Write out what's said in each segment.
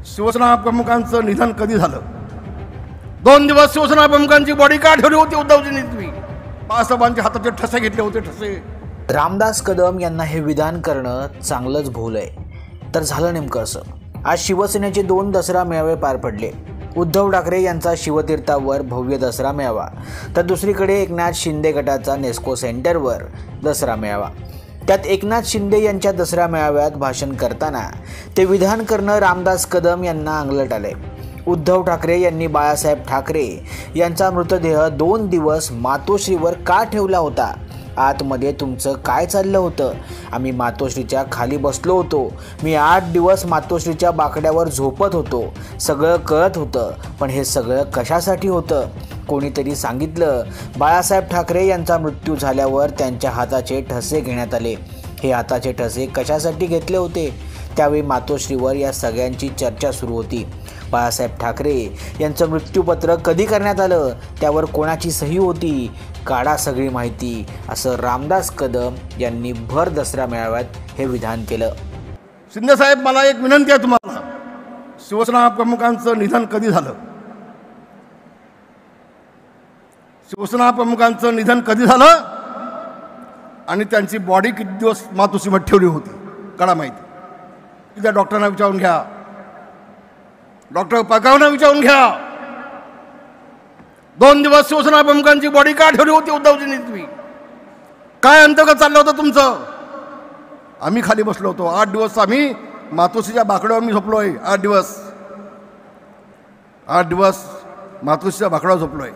शिवसेना प्रमुखांचं निधन कधी झालं? 2 दिवस शिवसेना प्रमुखांची बॉडी का ठेवली होती उद्धवजींनी? तुम्ही बाळासाहेबांच्या हाताचे ठसे घेतले होते, ठसे. रामदास कदम यांना हे विधान करणं चांगलंच भूल आहे. तर झालं नेमकं असं. आज शिवसेनेचे 2 दसरा मेळावे पार पडले. उद्धव ठाकरे यांचा शिवतीर्थावर भव्य दसरा मेळावा, तर दुसरीकडे एकनाथ शिंदे गटाचा नेस्को सेंटरवर दसरा मेळावा. त्यात एकनाथ शिंदे यांच्या दसरा मेळाव्यात भाषण करताना ते विधान करणं रामदास कदम यांना अंगलट आले. उद्धव ठाकरे यांनी बाळासाहेब ठाकरे यांचा मृतदेह 2 दिवस मातोश्रीवर का ठेवला होता? आतमध्ये तुमचं काय चाललं होतं? आम्ही मातोश्रीच्या खाली बसलो होतो. मी 8 दिवस मातोश्रीच्या बाकड्यावर झोपत होतो. सगळं कळत होतं, पण हे सगळं कशासाठी होतं? कोणीतरी सांगितलं बाळासाहेब ठाकरे यांचा मृत्यू झाल्यावर त्यांच्या हाताचे ठसे घेण्यात आले. हे हाताचे ठसे कशासाठी घेतले होते? त्यावेळी मातोश्रीवर या सगळ्यांची चर्चा सुरू होती. बाळासाहेब ठाकरे यांचं मृत्यूपत्र कधी करण्यात आलं? त्यावर कोणाची सही होती? काढा सगळी माहिती, असं रामदास कदम यांनी भर दसरा मेळाव्यात हे विधान केलं. शिंदे साहेब, मला एक विनंती आहे तुम्हाला. शिवसेना प्रमुखांचं निधन कधी झालं? शिवसेना प्रमुखांचं निधन कधी झालं आणि त्यांची बॉडी किती दिवस मातोश्रीमध्ये ठेवली होती? काढा माहिती. तिथल्या डॉक्टरांना विचारून घ्या, डॉक्टर पगावना विचारून घ्या. 2 दिवस शिवसेना प्रमुखांची बॉडी का ठेवली होती उद्धवजींनी? तुम्ही काय अंतर्गत चाललं होतं तुमचं? आम्ही खाली बसलो होतो. 8 दिवस आम्ही मातोश्रीच्या बाकड्यावर मी झोपलोय. 8 दिवस मातोश्रीच्या बाकड्यावर झोपलोय.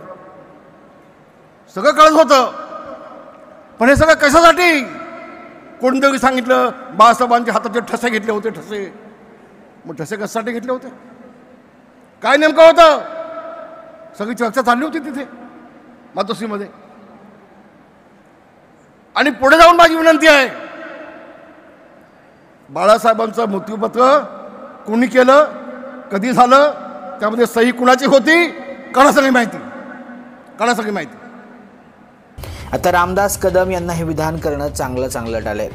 सगळं कळत होतं, पण हे सगळं कशासाठी? कोणतरी सांगितलं बाळासाहेबांच्या हाताचे ठसे घेतले होते, ठसे. मग ठसे कशासाठी घेतले होते? काय नेमकं होतं? सगळी चर्चा चालली होती तिथे मातोश्रीमध्ये. आणि पुढे जाऊन माझी विनंती आहे, बाळासाहेबांचं मृत्यूपत्र कोणी केलं, कधी झालं, त्यामध्ये सही कुणाची होती? काढा सगळी माहिती, काढा सगळी माहिती. आता रामदास कदम यांना हे विधान करणं चांगलं टाळलंय.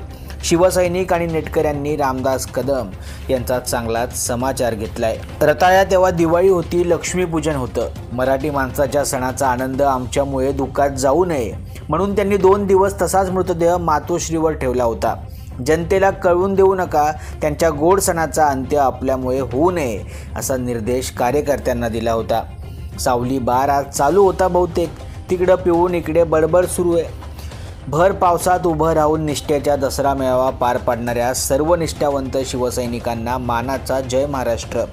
शिवसैनिक आणि नेटकऱ्यांनी रामदास कदम यांचा चांगलाच समाचार घेतलाय. रताळ्या तेव्हा दिवाळी होती, लक्ष्मीपूजन होतं. मराठी माणसाच्या सणाचा आनंद आमच्यामुळे दुःखात जाऊ नये म्हणून त्यांनी 2 दिवस तसाच मृतदेह मातोश्रीवर ठेवला होता. जनतेला कळवून देऊ नका, त्यांच्या गोड सणाचा अंत्य आपल्यामुळे होऊ नये असा निर्देश कार्यकर्त्यांना दिला होता. सावली बार आज चालू होता बहुतेक. तिकडं पिऊन इकडे बडबड सुरू आहे. भर पावसात उभं राहून निष्ठेच्या दसरा मेळावा पार पाडणाऱ्या सर्व निष्ठावंत शिवसैनिकांना मानाचा जय महाराष्ट्र.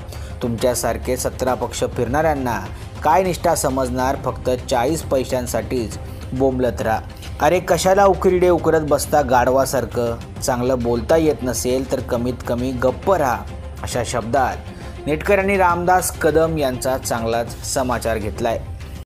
तुमच्यासारखे 17 पक्ष फिरणाऱ्यांना काय निष्ठा समजणार? फक्त 40 पैशांसाठीच बोंबलत राहा. अरे कशाला उकिरडे उकरत बसता गाढवासारखं? चांगलं बोलता येत नसेल तर कमीत कमी गप्प राहा. अशा शब्दात नेटकऱ्यांनी रामदास कदम यांचा चांगलाच समाचार घेतलाय.